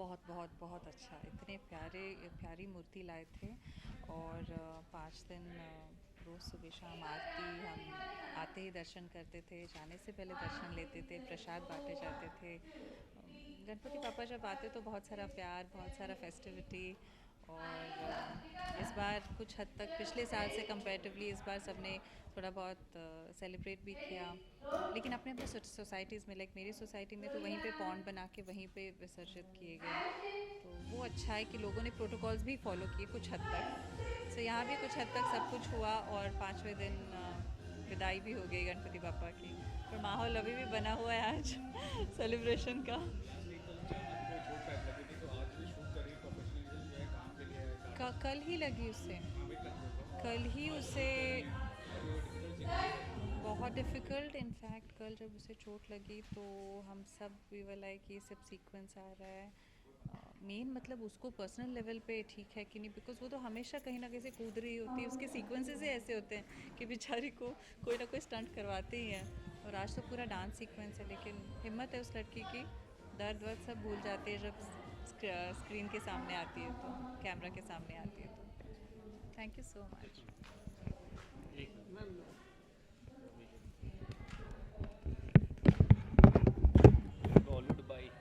बहुत बहुत बहुत अच्छा, इतने प्यारे प्यारी मूर्ति लाए थे। और 5 दिन रोज़ सुबह शाम आरती, हम आते ही दर्शन करते थे, जाने से पहले दर्शन लेते थे, प्रसाद बांटे जाते थे। गणपति पापा जब आते तो बहुत सारा प्यार, बहुत सारा फेस्टिविटी। और इस बार कुछ हद तक पिछले साल से कंपैरेटिवली इस बार सबने थोड़ा बहुत सेलिब्रेट भी किया, लेकिन अपने अपने सोसाइटीज़ में, लाइक मेरी सोसाइटी में तो वहीं पे पॉन्ड बना के वहीं पे विसर्जित किए गए। तो वो अच्छा है कि लोगों ने प्रोटोकॉल्स भी फॉलो किए कुछ हद तक। सो यहाँ भी कुछ हद तक सब कुछ हुआ, और 5वें दिन विदाई भी हो गई गणपति पापा की। पर माहौल अभी भी बना हुआ है आज सेलिब्रेशन का। एक तो अचानक चोट पैर लगी थी, तो आज भी शूट कर रही है, प्रोफेशनलिज्म जो है काम के लिए ज़्यादा। कल ही लगी उसे। हाँ भाई, कल बोल रहा हूँ। कल ही आज उसे। शूट कर रही है, काफ़ी वो डिफिकल्ट सिचुएशन है। बहुत डिफ़िकल्ट, इनफैक्ट कल जब उसे चोट लगी तो हम सब भी वाला है कि ये सब सीक्वेंस आ रहा है। मेन मतलब उसको पर्सनल लेवल पे ठीक है कि नहीं, बिकॉज वो तो हमेशा कहीं ना कहीं से कूद रही होती है, उसके सीक्वेंसेस ही ऐसे होते हैं कि बेचारी को कोई ना कोई स्टंट करवाते ही हैं। और आज तो पूरा डांस सीक्वेंस है, लेकिन हिम्मत है उस लड़की की। दर्द वर्द सब भूल जाती है जब स्क्रीन के सामने आती है, तो कैमरा के सामने आती है। तो थैंक यू सो मच। एक मिनट मैम, अभी फॉलोड बाई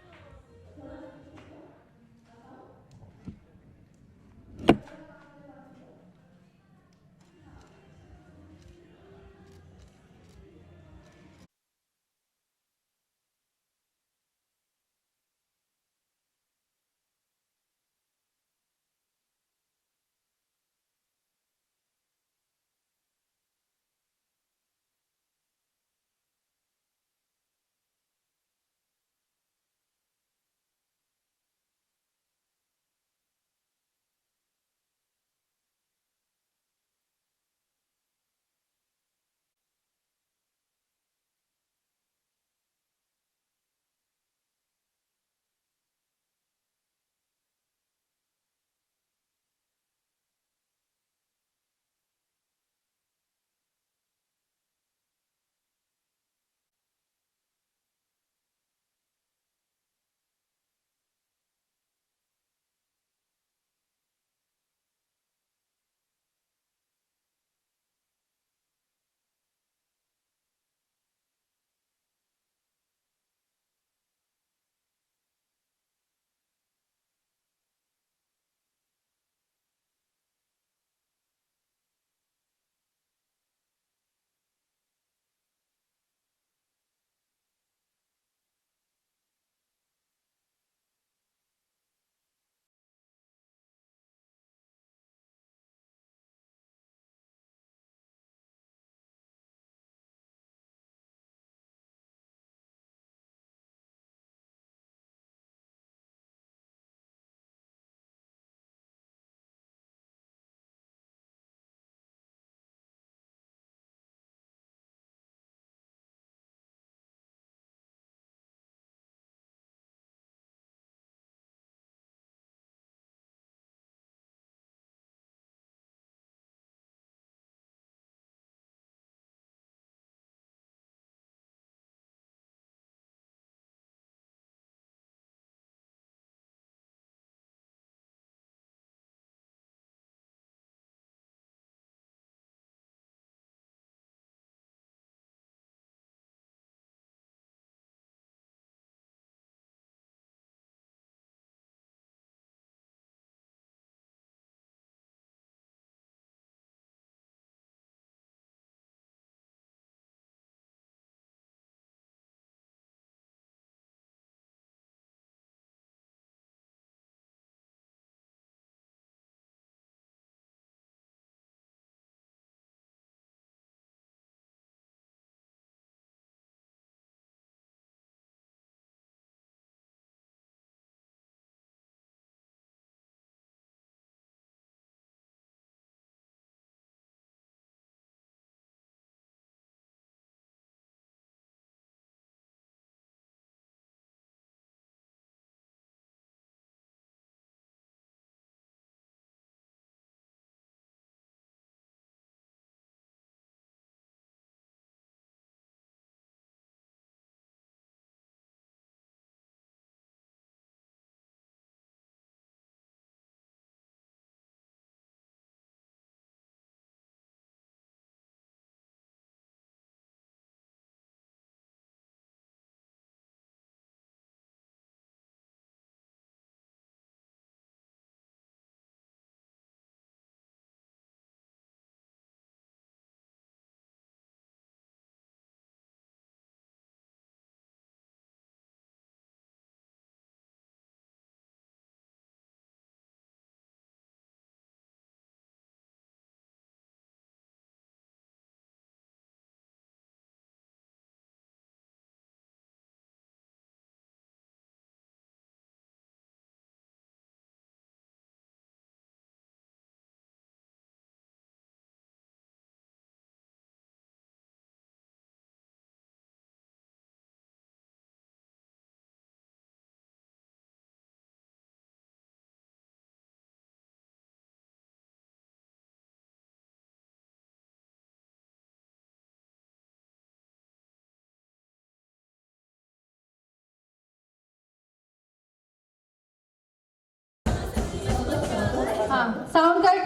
साउंड कट।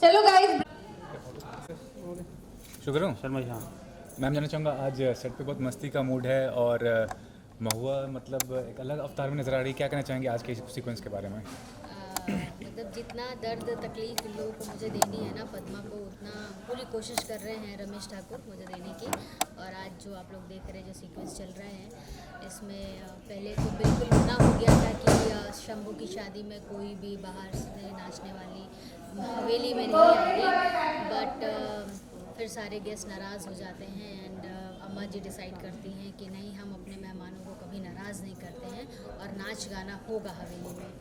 चलो गाइस। शुक्र हूँ शर्मा जी, हाँ। मैम, जानना चाहूँगा आज सेट पे बहुत मस्ती का मूड है और महुआ मतलब एक अलग अवतार में नज़र आ रही है। क्या कहना चाहेंगे आज के सीक्वेंस के बारे में? मतलब जितना दर्द तकलीफ इन लोगों को मुझे देनी है ना पद्मा को, उतना पूरी कोशिश कर रहे हैं रमेश ठाकुर मुझे देने की। और आज जो आप लोग देख रहे हैं जो सीक्वेंस चल रहे हैं इसमें पहले तो बिल्कुल मना हो गया था कि शंभू की शादी में कोई भी बाहर से नाचने वाली हवेली में नहीं आएगी, बट फिर सारे गेस्ट नाराज़ हो जाते हैं एंड अम्मा जी डिसाइड करती हैं कि नहीं, हम अपने मेहमानों को कभी नाराज़ नहीं करते हैं और नाच गाना होगा हवेली में।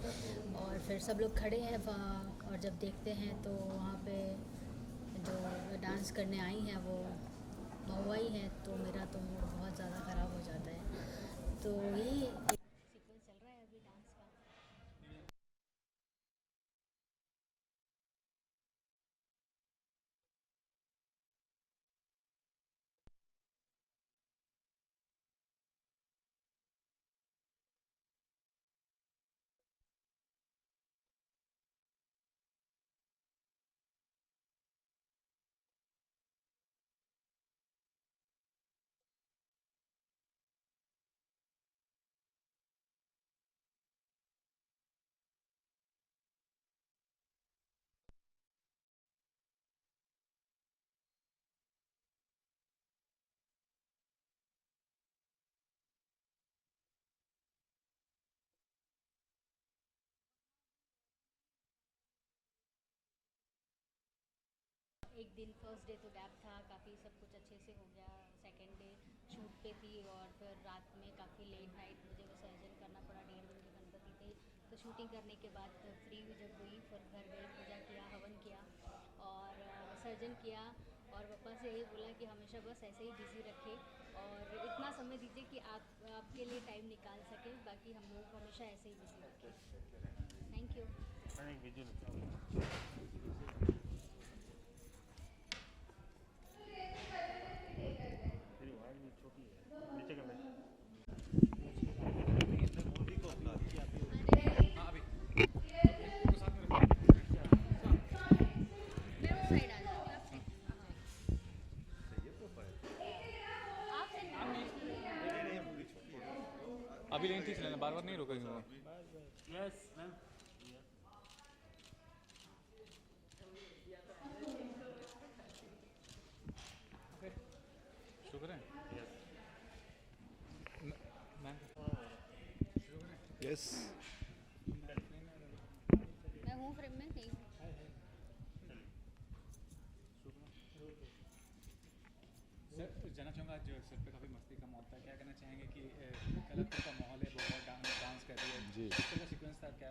और फिर सब लोग खड़े हैं वहाँ, और जब देखते हैं तो वहाँ पे जो डांस करने आई हैं वो महुआ ही हैं, तो मेरा तो मूड बहुत ज़्यादा ख़राब हो जाता है। तो यही सीक्वेंस चल रहा है अभी डांस का। एक दिन फर्स्ट डे तो गैप था, काफ़ी सब कुछ अच्छे से हो गया। सेकेंड डे शूट पे थी और फिर रात में काफ़ी लेट नाइट मुझे विसर्जन करना पड़ा। 1.5 दिन के गणपति थे, तो शूटिंग करने के बाद फ्री जब हुई फिर घर गई, पूजा किया, हवन किया और विसर्जन किया। और पापा से यही बोला कि हमेशा बस ऐसे ही बिज़ी रखे और इतना समय दीजिए कि आप आपके लिए टाइम निकाल सकें, बाकी हम लोग को हमेशा ऐसे ही बिज़ी रखें। Thank you. नहीं, विजुअल तेरी आवाज़ भी छोटी है, नीचे कर ले। मैं उस साइड आ जाती हूँ, आप साइड आप अभी लेकिन ठीक चलेगा, बार बार नहीं रुकेंगे वो। Yes ma'am. शुक्र है मैम। यस मैं हूँ फ्रेम में नहीं। सर, जानना चाहूँगा आज सेट पे काफ़ी मस्ती का माहौल था। क्या कहना चाहेंगे कि कलरफुल का माहौल है, बहुत डांस कर रही है जी। किस तरह का सीक्वेंस था? क्या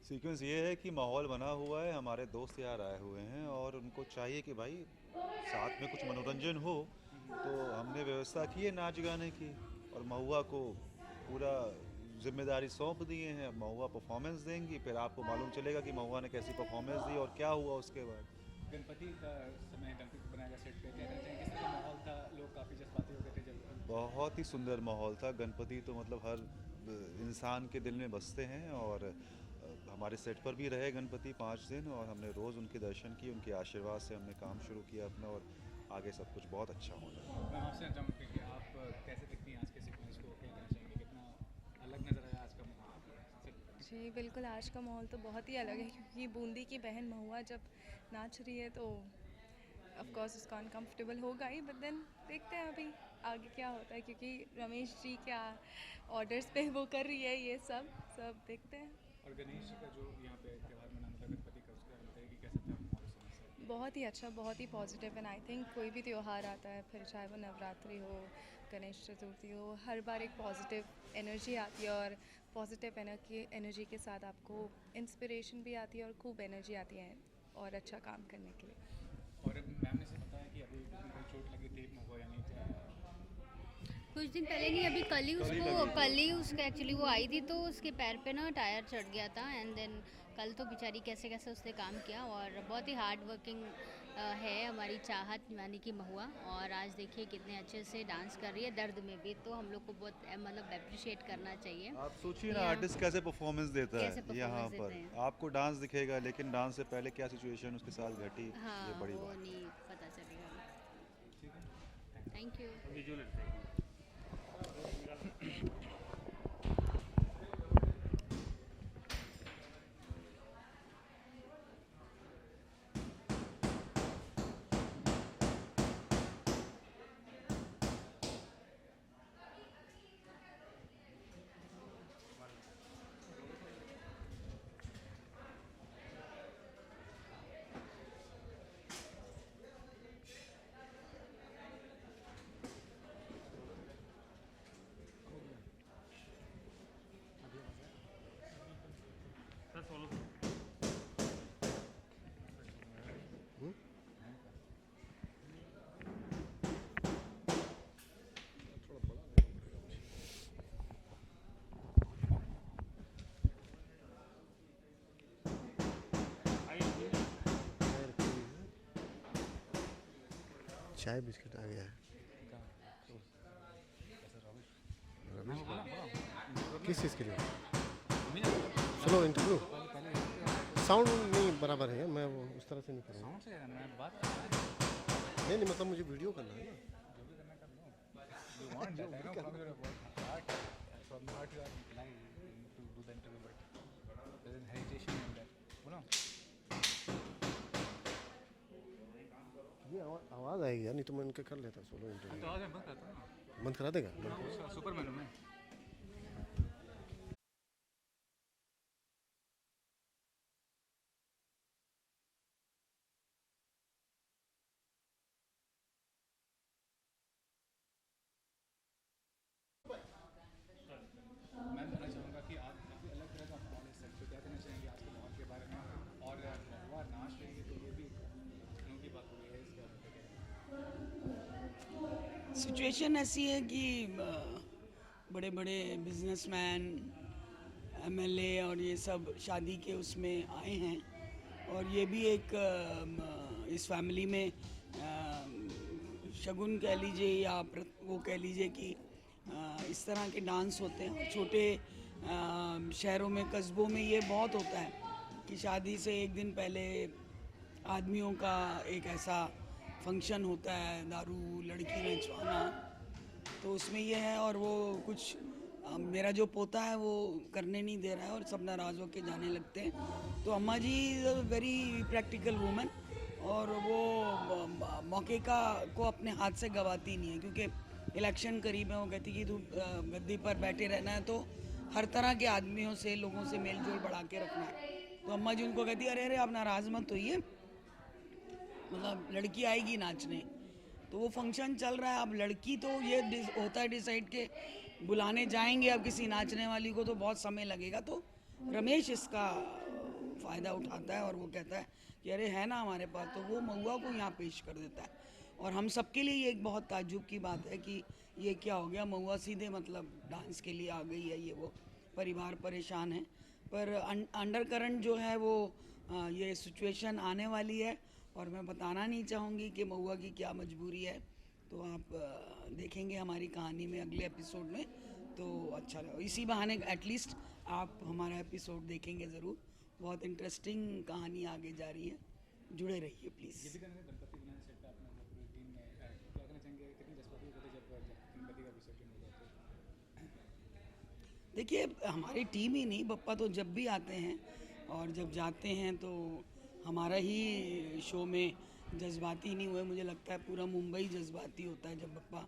सीक्वेंस ये है कि माहौल बना हुआ है, हमारे दोस्त यार आए हुए हैं और उनको चाहिए कि भाई साथ में कुछ मनोरंजन हो, तो हमने व्यवस्था की है नाच गाने की और महुआ को पूरा जिम्मेदारी सौंप दिए हैं। अब महुआ परफॉर्मेंस देंगी, फिर आपको मालूम चलेगा कि महुआ ने कैसी परफॉर्मेंस दी और क्या हुआ उसके बाद। गणपति का समय, गणपति बनाया गया सेट पे, क्या कहना चाहेंगे किस तरह का माहौल था? लोग काफ़ी जज्बाती हो गए थे जब बहुत ही सुंदर माहौल था। गणपति तो मतलब हर इंसान के दिल में बसते हैं और हमारे सेट पर भी रहे गणपति 5 दिन और हमने रोज़ उनके दर्शन किए, उनके आशीर्वाद से हमने काम शुरू किया अपना और आगे सब कुछ बहुत अच्छा होना है। मैं आपसे जानूँगा कि आप कैसे देखती हैं आज के सीक्वेंस को? क्या कहना चाहेंगे, कितना अलग नज़र आया आज का माहौल? जी बिल्कुल, आज का माहौल तो बहुत ही अलग है क्योंकि बूंदी की बहन महुआ जब नाच रही है तो ऑफ कोर्स उसका अनकंफर्टेबल होगा ही, बट देन देखते हैं अभी आगे क्या होता है, क्योंकि रमेश जी क्या ऑर्डर्स पे वो कर रही है, ये सब देखते हैं। और गणेश जी का जो यहाँ पे त्यौहार मनाना था गणपति का, उसका बताइए कि कैसा था माहौल उस समय से? बहुत ही अच्छा, बहुत ही पॉजिटिव, एंड आई थिंक कोई भी त्यौहार आता है, फिर चाहे वो नवरात्रि हो, गणेश चतुर्थी हो, हर बार एक पॉजिटिव एनर्जी आती है और पॉजिटिव एनर्जी के साथ आपको इंस्पिरेशन भी आती है और खूब एनर्जी आती है और अच्छा काम करने के लिए। और मैम ने से बताया कि अभी किसी को चोट लगी थी महुआ, यानी कुछ दिन पहले नहीं, अभी कल ही उसका एक्चुअली वो आई थी तो उसके पैर पे ना टायर चढ़ गया था एंड देन कल तो बेचारी कैसे कैसे उसने काम किया और बहुत ही हार्ड वर्किंग है हमारी चाहत यानी कि महुआ, और आज देखिए कितने अच्छे से डांस कर रही है दर्द में भी, तो हम लोग को बहुत मतलब अप्रिशिएट करना चाहिए। आप सोचिए ना या- आर्टिस्ट कैसे परफॉर्मेंस देता कैसे है यहाँ performance पर। देते हैं। आपको डांस दिखेगा लेकिन डांस से पहले क्या सिचुएशन उसके साथ घटी, हाँ, ये बड़ी वो बात। नहीं पता चलेगा। Thank you. विजुअल है। सर फॉलो चाय बिस्किट आ गया है। किस चीज़ के लिए? चलो इंटरव्यू। साउंड नहीं बराबर है, मैं वो उस तरह से नहीं करूँगा। नहीं नहीं, मतलब मुझे वीडियो करना है ना। ये आवाज़ आएगी यार, नहीं तो मैं उनके कर लेता सोलो इंटरव्यू। बंद करा देगा? सुपरमैन हूँ मैं। मैं कहना चाहूँगा कि आज काफ़ी अलग तरह का माहौल है सेट पे, क्या कहना चाहेंगे आज के माहौल के बारे में? और महुआ नाच रही है तो ये भी अनोखी बात हो गई है, इसके बारे में सिचुएशन ऐसी है कि बड़े बड़े बिजनेसमैन, एमएलए और ये सब शादी के उसमें आए हैं, और ये भी एक इस फैमिली में शगुन कह लीजिए या वो कह लीजिए कि इस तरह के डांस होते हैं। छोटे शहरों में, कस्बों में ये बहुत होता है कि शादी से एक दिन पहले आदमियों का एक ऐसा फंक्शन होता है, दारू लड़की नचवाना, तो उसमें ये है। और वो कुछ मेरा जो पोता है वो करने नहीं दे रहा है और सब नाराज़ होकर जाने लगते हैं। तो Amma ji is a very practical woman, और वो मौके का को अपने हाथ से गवाती नहीं है, क्योंकि इलेक्शन करीब है। वो कहती कि तू गद्दी पर बैठे रहना है तो हर तरह के आदमियों से, लोगों से मेल जोल बढ़ा के रखना है। तो अम्मा जी उनको कहती है अरे अरे आप नाराज़ मत होइए, मतलब लड़की आएगी नाचने। तो वो फंक्शन चल रहा है, अब लड़की तो ये होता है डिसाइड के बुलाने जाएंगे अब किसी नाचने वाली को तो बहुत समय लगेगा। तो रमेश इसका फ़ायदा उठाता है और वो कहता है कि अरे है ना हमारे पास, तो वो महुआ को यहाँ पेश कर देता है। और हम सबके लिए ये एक बहुत ताज्जुब की बात है कि ये क्या हो गया, महुआ सीधे मतलब डांस के लिए आ गई है। ये वो परिवार परेशान है, पर अंडर करंट जो है वो ये सिचुएशन आने वाली है, और मैं बताना नहीं चाहूँगी कि महुआ की क्या मजबूरी है। तो आप देखेंगे हमारी कहानी में अगले एपिसोड में, तो अच्छा लगा। इसी बहाने एटलीस्ट आप हमारा एपिसोड देखेंगे ज़रूर, बहुत इंटरेस्टिंग कहानी आगे जा रही है, जुड़े रहिए प्लीज़। ये भी कहना है गणपति बनाने सेट पे आपने मतलब पूरी टीम में क्या कहना चाहेंगे, कितनी जज्बाती होते जब गणपति का विसर्जन हो जाता है? देखिए हमारी टीम ही नहीं, बप्पा तो जब भी आते हैं और जब जाते हैं तो हमारा ही शो में जज्बाती नहीं हुए, मुझे लगता है पूरा मुंबई जज्बाती होता है जब बप्पा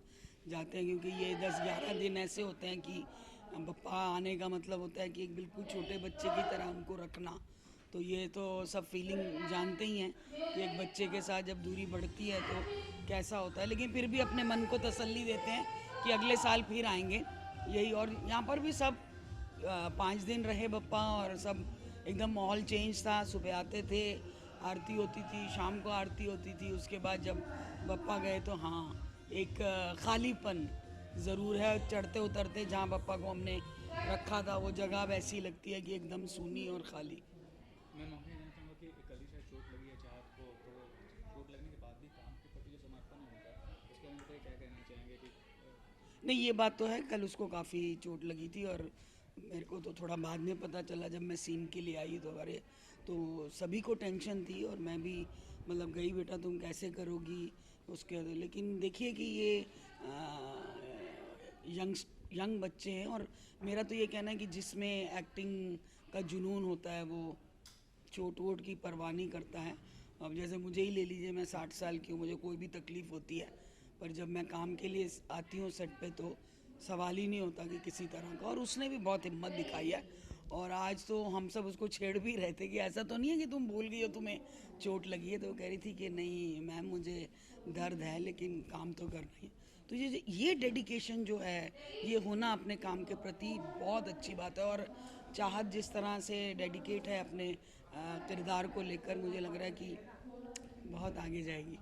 जाते हैं, क्योंकि ये 10-11 दिन ऐसे होते हैं कि बप्पा आने का मतलब होता है कि एक बिल्कुल छोटे बच्चे की तरह उनको रखना। तो ये तो सब फीलिंग जानते ही हैं कि एक बच्चे के साथ जब दूरी बढ़ती है तो कैसा होता है, लेकिन फिर भी अपने मन को तसल्ली देते हैं कि अगले साल फिर आएंगे यही। और यहाँ पर भी सब 5 दिन रहे बप्पा, और सब एकदम माहौल चेंज था। सुबह आते थे, आरती होती थी, शाम को आरती होती थी, उसके बाद जब बप्पा गए तो हाँ एक खालीपन ज़रूर है। चढ़ते उतरते जहाँ बप्पा को हमने रखा था वो जगह वैसी लगती है कि एकदम सूनी और खाली। मैं माफी जानना चाहूँगा कि कल ही शायद चोट लगी है चाहत को, तो चोट लगने कहना चाहेंगे कि नहीं, ये बात तो है, कल उसको काफ़ी चोट लगी थी और मेरे को तो थोड़ा बाद में पता चला जब मैं सीन के लिए आई तो अरे तो सभी को टेंशन थी और मैं भी मतलब गई बेटा तुम कैसे करोगी उसके, लेकिन देखिए कि ये यंग बच्चे हैं और मेरा तो ये कहना है कि जिसमें एक्टिंग का जुनून होता है वो चोट वोट की परवाह नहीं करता है। अब जैसे मुझे ही ले लीजिए, मैं 60 साल की हूँ, मुझे कोई भी तकलीफ़ होती है पर जब मैं काम के लिए आती हूँ सेट पे तो सवाल ही नहीं होता कि किसी तरह का, और उसने भी बहुत हिम्मत दिखाई है और आज तो हम सब उसको छेड़ भी रहे थे कि ऐसा तो नहीं है कि तुम भूल गई हो तुम्हें चोट लगी है, तो वो कह रही थी कि नहीं मैम मुझे दर्द है लेकिन काम तो करना ही है। तो ये डेडिकेशन जो है ये होना अपने काम के प्रति बहुत अच्छी बात है और चाहत जिस तरह से डेडिकेट है अपने किरदार को लेकर, मुझे लग रहा है कि बहुत आगे जाएगी।